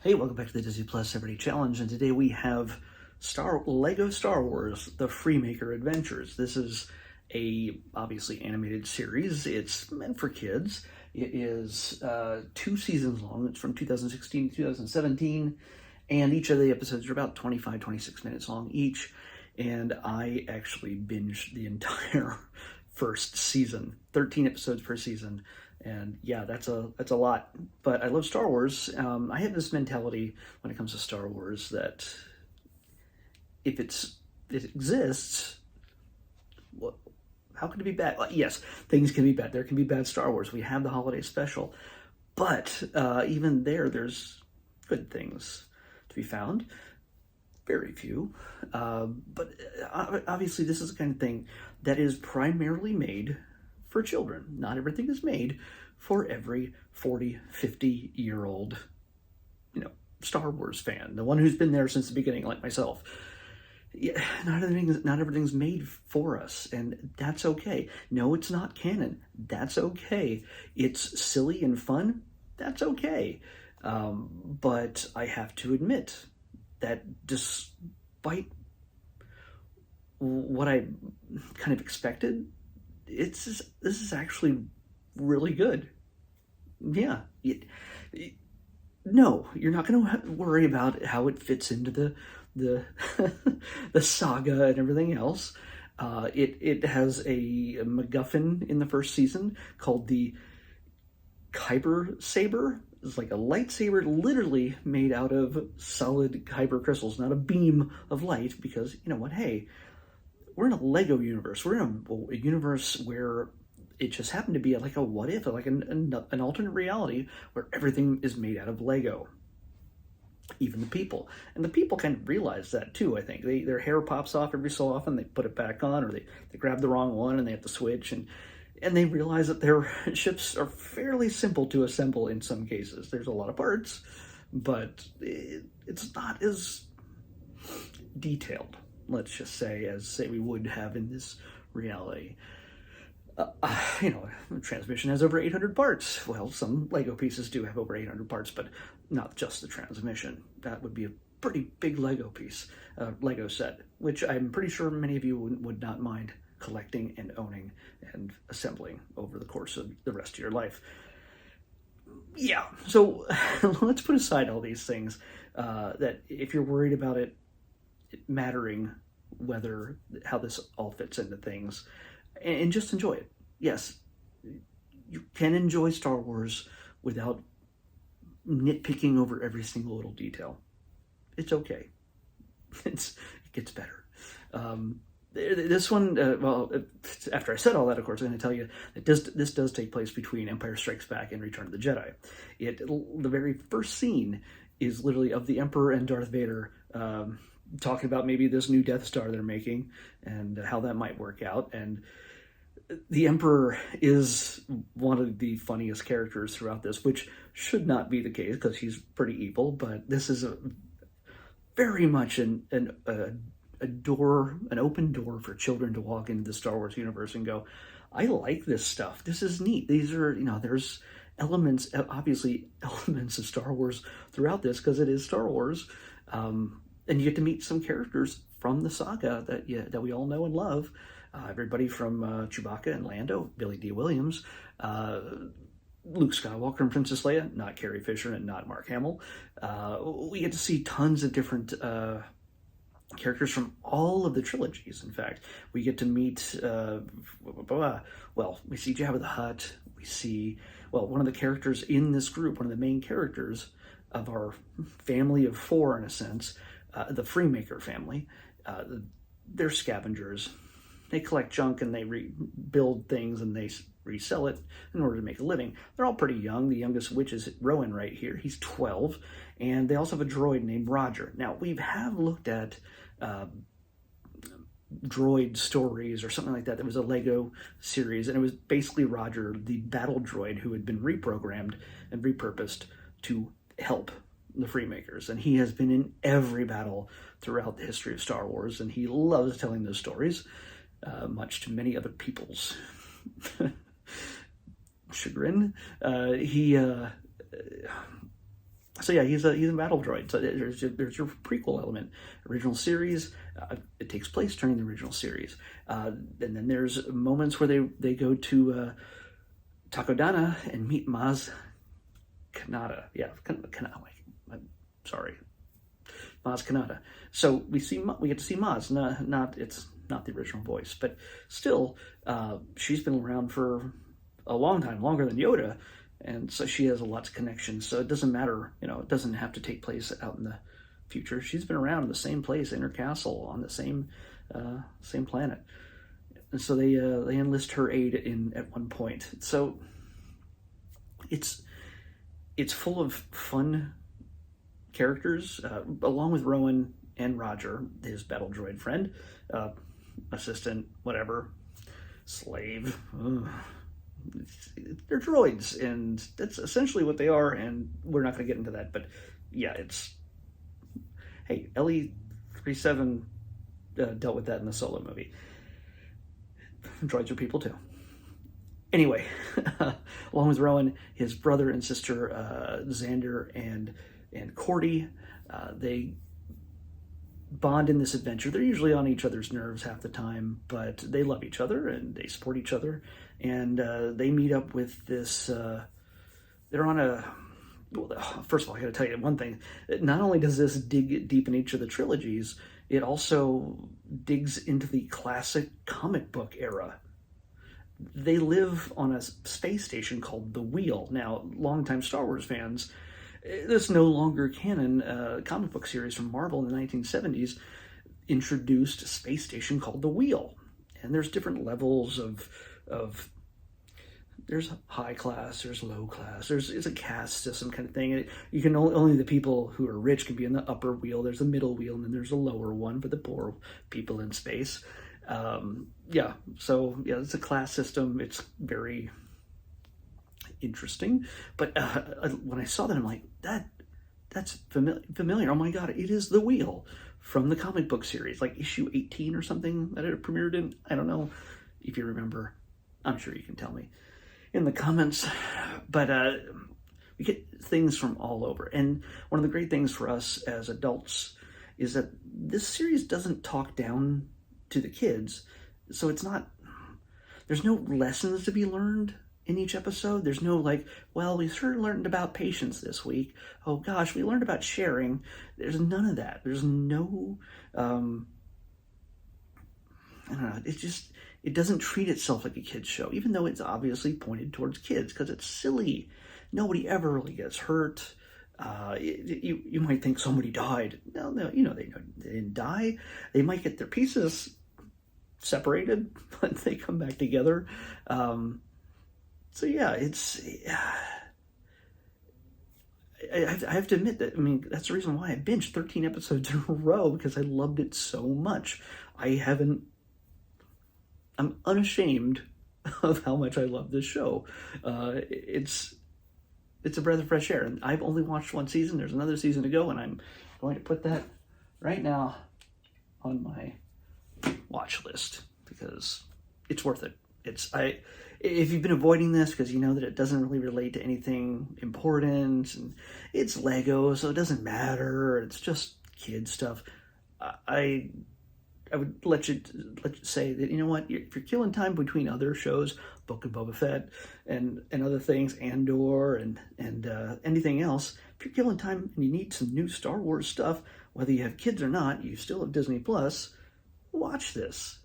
Hey, welcome back to the Disney Plus Everyday Challenge, and today we have Lego Star Wars: The Freemaker Adventures. This is a obviously animated series. It's meant for kids. It is 2 seasons long. It's from 2016 to 2017, and each of the episodes are about 25, 26 minutes long each. And I actually binged the entire first season, 13 episodes per season. And yeah, that's a lot. But I love Star Wars. I have this mentality when it comes to Star Wars that if it exists, what, how can it be bad? Yes, things can be bad. There can be bad Star Wars. We have the holiday special, but even there's good things to be found. Very few. But obviously, this is the kind of thing that is primarily made for children. Not everything is made for every 40, 50-year-old, Star Wars fan, the one who's been there since the beginning, like myself. Yeah, not everything's made for us, and that's okay. No, it's not canon. That's okay. It's silly and fun. That's okay. But I have to admit that despite what I kind of expected, this is actually really good. Yeah. No, you're not going to worry about how it fits into the the saga and everything else. It has a MacGuffin in the first season called the Kyber Saber. It's like a lightsaber literally made out of solid kyber crystals, not a beam of light, because you know what? Hey, we're in a Lego universe. We're in a universe where it just happened to be like a what if, like an alternate reality where everything is made out of Lego. Even the people. And the people kind of realize that too, I think. Their hair pops off every so often, they put it back on, or they grab the wrong one and they have to switch, and they realize that their ships are fairly simple to assemble in some cases. There's a lot of parts, but it's not as detailed, let's just say, as we would have in this reality. The transmission has over 800 parts. Well, some Lego pieces do have over 800 parts, but not just the transmission. That would be a pretty big Lego piece, Lego set, which I'm pretty sure many of you would not mind collecting and owning and assembling over the course of the rest of your life. Yeah, so let's put aside all these things that if you're worried about it mattering how this all fits into things, and just enjoy it. Yes, you can enjoy Star Wars without nitpicking over every single little detail. It's okay. It gets better. This one, after I said all that, of course, I'm going to tell you that this does take place between Empire Strikes Back and Return of the Jedi. The very first scene is literally of the Emperor and Darth Vader talking about maybe this new Death Star they're making and how that might work out. And the Emperor is one of the funniest characters throughout this, which should not be the case because he's pretty evil, but this is very much an open door for children to walk into the Star Wars universe and go, I like this stuff. This is neat. These are, there's obviously elements of Star Wars throughout this because it is Star Wars. And you get to meet some characters from the saga that we all know and love. Everybody from Chewbacca and Lando, Billy D. Williams, Luke Skywalker and Princess Leia, not Carrie Fisher and not Mark Hamill. We get to see tons of different characters from all of the trilogies. In fact, we get to meet, we see Jabba the Hutt. We see, one of the characters in this group, one of the main characters of our family of 4, in a sense, the Freemaker family. They're scavengers. They collect junk and they rebuild things and they resell it in order to make a living. They're all pretty young. The youngest witch is Rowan right here. He's 12. And they also have a droid named Roger. Now, we have looked at droid stories or something like that. There was a Lego series, and it was basically Roger, the battle droid, who had been reprogrammed and repurposed to help the Freemakers. And he has been in every battle throughout the history of Star Wars, and he loves telling those stories, much to many other people's chagrin. So yeah, he's a battle droid. So there's your prequel element. Original series, it takes place during the original series, and then there's moments where they go to Takodana and meet Maz Kanata. Yeah, Kanata. I'm sorry, Maz Kanata. So we get to see Maz. It's not the original voice, but still, she's been around for a long time, longer than Yoda. And so she has lots of connections. So it doesn't matter, it doesn't have to take place out in the future. She's been around in the same place, in her castle, on the same planet. And so they enlist her aid at one point. So it's full of fun characters, along with Rowan and Roger, his battle droid friend, assistant, whatever, slave. Ugh. They're droids, and that's essentially what they are, and we're not going to get into that, but yeah, hey, LE-37 dealt with that in the Solo movie. Droids are people too. Anyway, along with Rowan, his brother and sister, Xander and Cordy, they bond in this adventure. They're usually on each other's nerves half the time, but they love each other and they support each other. And they meet up with this. They're on a. Well, first of all, I got to tell you one thing. Not only does this dig deep in each of the trilogies, it also digs into the classic comic book era. They live on a space station called the Wheel. Now, longtime Star Wars fans, this no longer canon comic book series from Marvel in the 1970s introduced a space station called the Wheel. And there's different levels of there's high class, there's low class, it's a caste system kind of thing. You can only the people who are rich can be in the upper wheel. There's a middle wheel, and then there's a lower one for the poor people in space. It's a class system. It's very interesting. But when I saw that, I'm like, that's familiar. Oh my God, it is the Wheel from the comic book series, like issue 18 or something that it premiered in. I don't know if you remember. I'm sure you can tell me in the comments. But we get things from all over. And one of the great things for us as adults is that this series doesn't talk down to the kids. So there's no lessons to be learned in each episode. There's no we sure learned about patience this week. Oh gosh, we learned about sharing. There's none of that. There's no, I don't know, it doesn't treat itself like a kid's show, even though it's obviously pointed towards kids, because it's silly. Nobody ever really gets hurt. You might think somebody died. No, they didn't die. They might get their pieces separated, but they come back together. So yeah, I have to admit that, that's the reason why I binged 13 episodes in a row, because I loved it so much. I'm unashamed of how much I love this show. It's a breath of fresh air, and I've only watched one season. There's another season to go, and I'm going to put that right now on my watch list, because it's worth it. If you've been avoiding this because you know that it doesn't really relate to anything important, and it's Lego, so it doesn't matter, it's just kid stuff, I would let you say that, you know what, if you're killing time between other shows, Book of Boba Fett and other things, Andor and anything else, if you're killing time and you need some new Star Wars stuff, whether you have kids or not, you still have Disney Plus, watch this.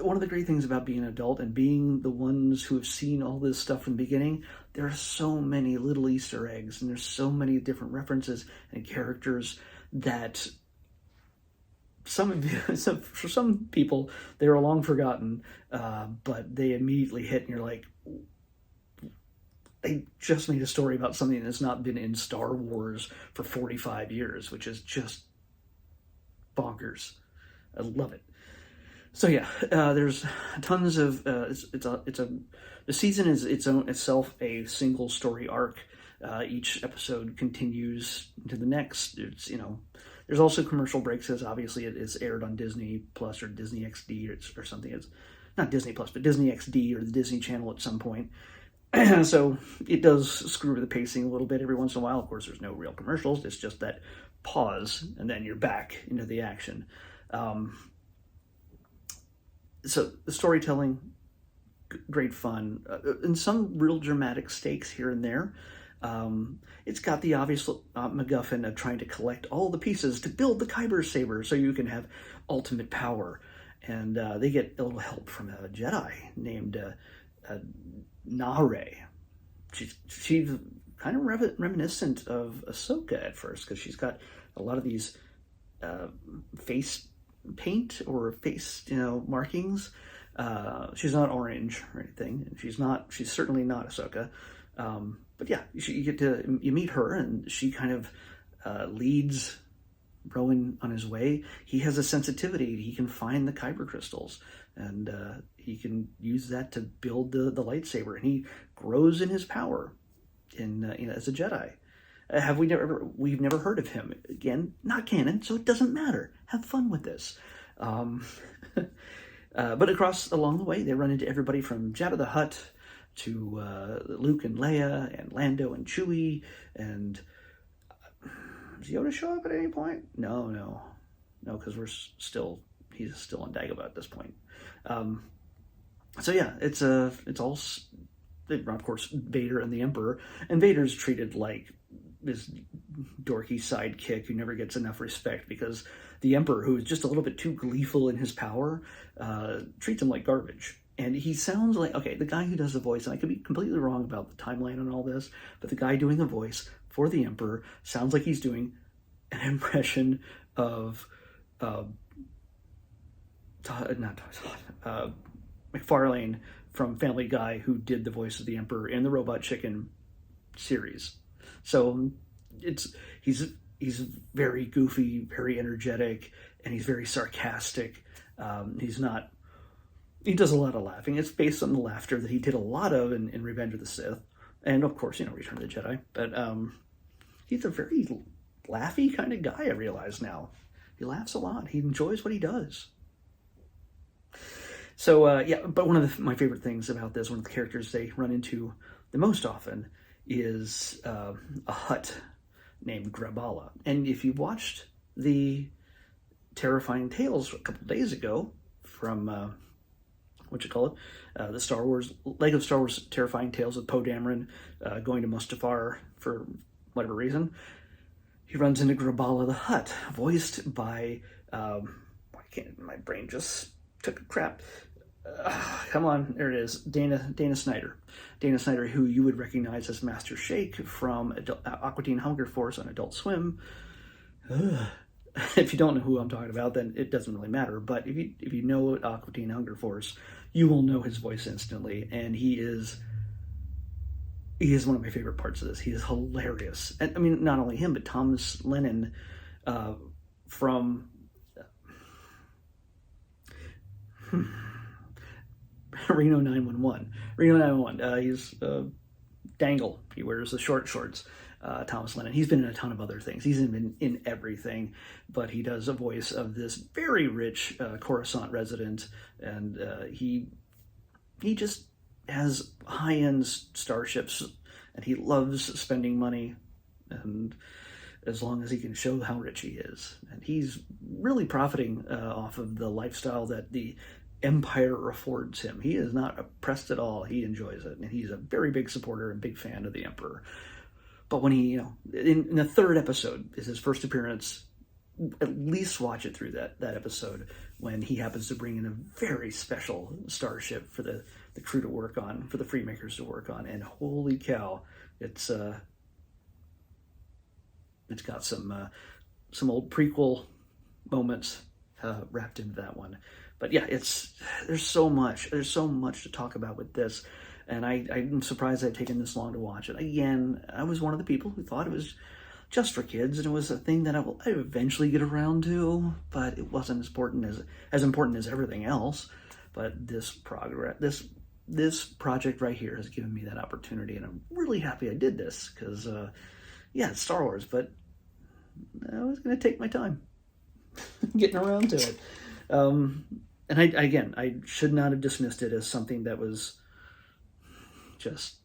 One of the great things about being an adult and being the ones who have seen all this stuff from the beginning, there are so many little Easter eggs, and there's so many different references and characters that for some people, they are long forgotten, but they immediately hit, and you're like, they just made a story about something that's not been in Star Wars for 45 years, which is just bonkers. I love it. So yeah, there's tons of the season is itself a single story arc. Each episode continues to the next. There's also commercial breaks, as obviously it is aired on Disney Plus or Disney XD or something. It's not Disney Plus, but Disney XD or the Disney Channel at some point. So it does screw with the pacing a little bit every once in a while. Of course, there's no real commercials. It's just that pause, and then you're back into the action. So the storytelling, great fun, and some real dramatic stakes here and there. It's got the obvious MacGuffin of trying to collect all the pieces to build the Kyber saber so you can have ultimate power. And they get a little help from a Jedi named Nare. She's kind of reminiscent of Ahsoka at first, because she's got a lot of these face paint or face markings. She's not orange or anything, and she's certainly not Ahsoka. But yeah, you meet her, and she kind of leads Rowan on his way. He has a sensitivity. He can find the kyber crystals, and he can use that to build the lightsaber, and he grows in his power as a Jedi. We've never heard of him. Again, not canon, so it doesn't matter. Have fun with this. But along the way, they run into everybody from Jabba the Hutt to Luke and Leia and Lando and Chewie. And does Yoda show up at any point? No, because he's still on Dagobah at this point. So yeah, it's all, of course, Vader and the Emperor, and Vader's treated like this dorky sidekick who never gets enough respect, because the Emperor, who is just a little bit too gleeful in his power, treats him like garbage. And he sounds like, okay, the guy who does the voice, and I could be completely wrong about the timeline on all this, but the guy doing the voice for the Emperor sounds like he's doing an impression of McFarlane from Family Guy, who did the voice of the Emperor in the Robot Chicken series. So he's very goofy, very energetic, and he's very sarcastic. He does a lot of laughing. It's based on the laughter that he did a lot of in Revenge of the Sith, and of course, Return of the Jedi. But he's a very laughy kind of guy, I realize now. He laughs a lot. He enjoys what he does. So, but one of my favorite things about this, one of the characters they run into the most often, is a Hutt named Graballa. And if you watched the Terrifying Tales a couple days ago from, the Lego Star Wars Terrifying Tales with Poe Dameron going to Mustafar for whatever reason, he runs into Graballa the Hutt, voiced by, my brain just took a crap. Come on, there it is, Dana Snyder. Dana Snyder, who you would recognize as Master Shake from Aqua Teen Hunger Force on Adult Swim. If you don't know who I'm talking about, then it doesn't really matter. But if you know Aqua Teen Hunger Force, you will know his voice instantly, and he is one of my favorite parts of this. He is hilarious, and I mean, not only him, but Thomas Lennon from Reno 911. Reno 911. He's Dangle. He wears the short shorts. Thomas Lennon. He's been in a ton of other things. He's been in everything, but he does a voice of this very rich Coruscant resident, and he just has high-end starships, and he loves spending money, and as long as he can show how rich he is. And he's really profiting off of the lifestyle that the Empire affords him. He is not oppressed at all. He enjoys it, and he's a very big supporter and big fan of the Emperor. But when he, in the third episode is his first appearance, at least watch it through that episode, when he happens to bring in a very special starship for the crew to work on, for the Freemakers to work on, and holy cow, it's got some old prequel moments wrapped into that one. But yeah, there's so much to talk about with this. And I'm surprised I've taken this long to watch it. Again, I was one of the people who thought it was just for kids, and it was a thing that I eventually get around to, but it wasn't as important as everything else. But this project right here has given me that opportunity, and I'm really happy I did this, because it's Star Wars, but I was going to take my time getting around to it. And I should not have dismissed it as something that was just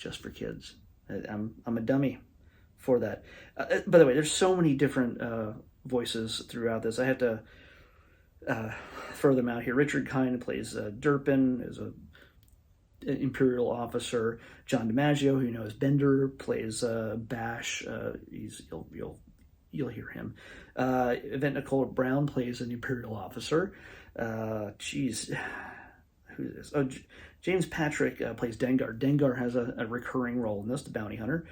just for kids. I'm a dummy for that. By the way, there's so many different voices throughout this. I have to throw them out here. Richard Kind plays Durpin, is an Imperial officer. John DiMaggio, who you know as Bender, plays Bash. You'll hear him. Yvette Nicole Brown plays an Imperial officer. Who's this? Oh, James Patrick plays Dengar. Dengar has a recurring role in this, the bounty hunter.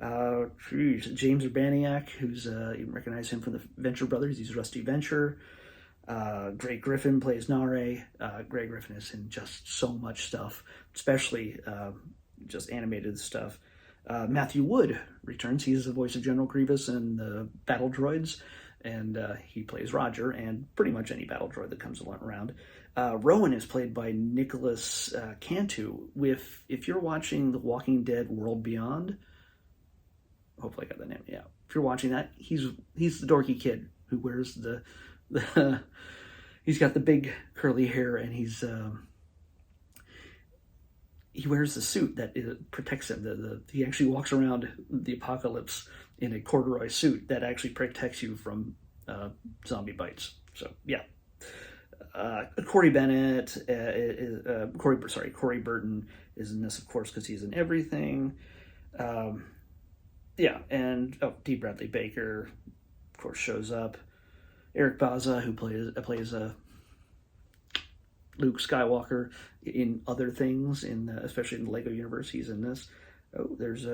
James Urbaniak, who's you recognize him from the Venture Brothers. He's Rusty Venture. Greg Griffin plays Nare. Greg Griffin is in just so much stuff, especially just animated stuff. Matthew Wood returns. He's the voice of General Grievous in the Battle Droids, and he plays Roger and pretty much any battle droid that comes around. Rowan is played by Nicholas Cantu. If you're watching The Walking Dead World Beyond, hopefully I got the name. Yeah, if you're watching that, he's the dorky kid who wears the he's got the big curly hair, and he wears the suit that protects him. He actually walks around the apocalypse in a corduroy suit that actually protects you from zombie bites. So yeah. Corey Bennett, Corey Burton is in this, of course, because he's in everything. Yeah, and D. Bradley Baker, of course, shows up. Eric Baza, who plays Luke Skywalker in other things, especially in the Lego universe, he's in this. Oh, there's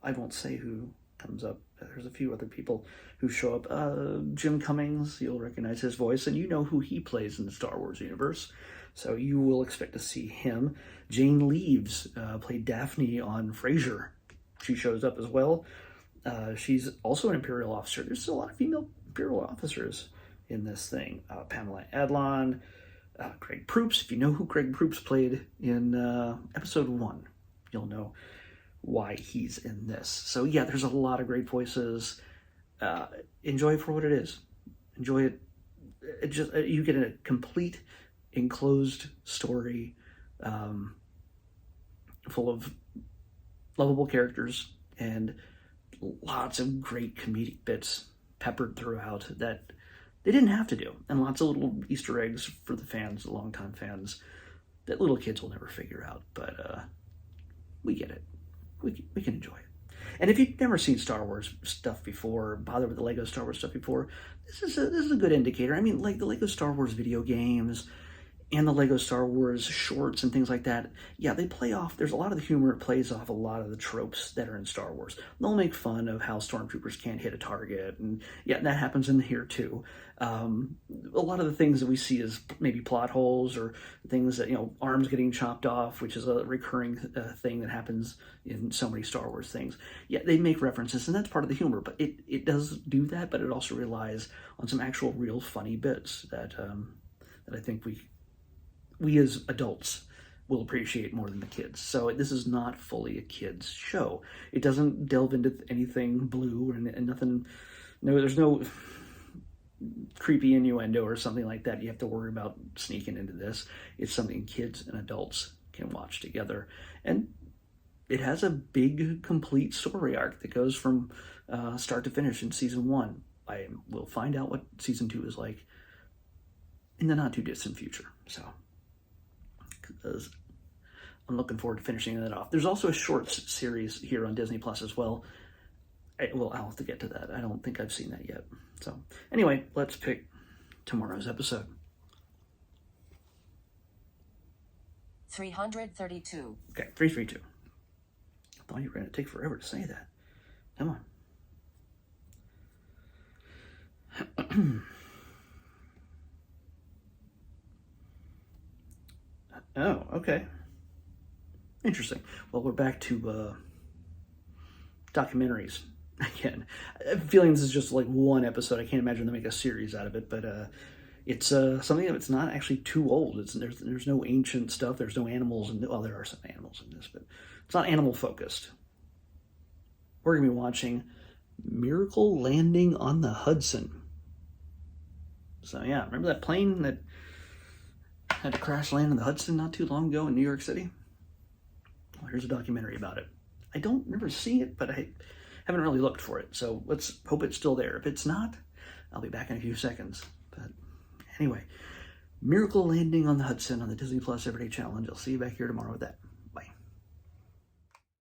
I won't say who comes up. There's a few other people who show up. Jim Cummings, you'll recognize his voice, and you know who he plays in the Star Wars universe, so you will expect to see him. Jane Leaves played Daphne on Frasier. She shows up as well. She's also an Imperial officer. There's a lot of female Imperial officers in this thing. Pamela Adlon, Greg Proops. If you know who Greg Proops played in episode 1, you'll know why he's in this. So yeah, there's a lot of great voices. Enjoy it for what it is. Enjoy it. You get a complete enclosed story full of lovable characters and lots of great comedic bits peppered throughout that they didn't have to do, and lots of little Easter eggs for the fans, the longtime fans, that little kids will never figure out, but we get it. We can enjoy it. And if you've never seen Star Wars stuff before, bother with the Lego Star Wars stuff before, this is a good indicator. I mean, like the Lego Star Wars video games and the Lego Star Wars shorts and things like that, yeah, they play off, there's a lot of the humor, it plays off a lot of the tropes that are in Star Wars. They'll make fun of how stormtroopers can't hit a target, and yeah, that happens in here too. A lot of the things that we see as maybe plot holes or things that, arms getting chopped off, which is a recurring thing that happens in so many Star Wars things. Yeah, they make references, and that's part of the humor, but it does do that, but it also relies on some actual real funny bits that I think we as adults will appreciate more than the kids. So this is not fully a kids show. It doesn't delve into anything blue and nothing. No, there's no creepy innuendo or something like that you have to worry about sneaking into this. It's something kids and adults can watch together. And it has a big, complete story arc that goes from start to finish in season 1. I will find out what season 2 is like in the not too distant future. So because I'm looking forward to finishing that off. There's also a shorts series here on Disney Plus as well. I'll have to get to that. I don't think I've seen that yet. So anyway, let's pick tomorrow's episode. 332. Okay, 332. I thought you were going to take forever to say that. Come on. Oh, okay. Interesting. Well, we're back to documentaries again. I have a feeling this is just like one episode. I can't imagine they make a series out of it, but it's something that's not actually too old. There's no ancient stuff. There's no animals, well, there are some animals in this, but it's not animal focused. We're gonna be watching Miracle Landing on the Hudson. So yeah, remember that plane that had to crash land in the Hudson not too long ago in New York City? Well, here's a documentary about it. I don't remember seeing it, but I haven't really looked for it. So let's hope it's still there. If it's not, I'll be back in a few seconds. But anyway, miracle landing on the Hudson on the Disney Plus Everyday Challenge. I'll see you back here tomorrow with that.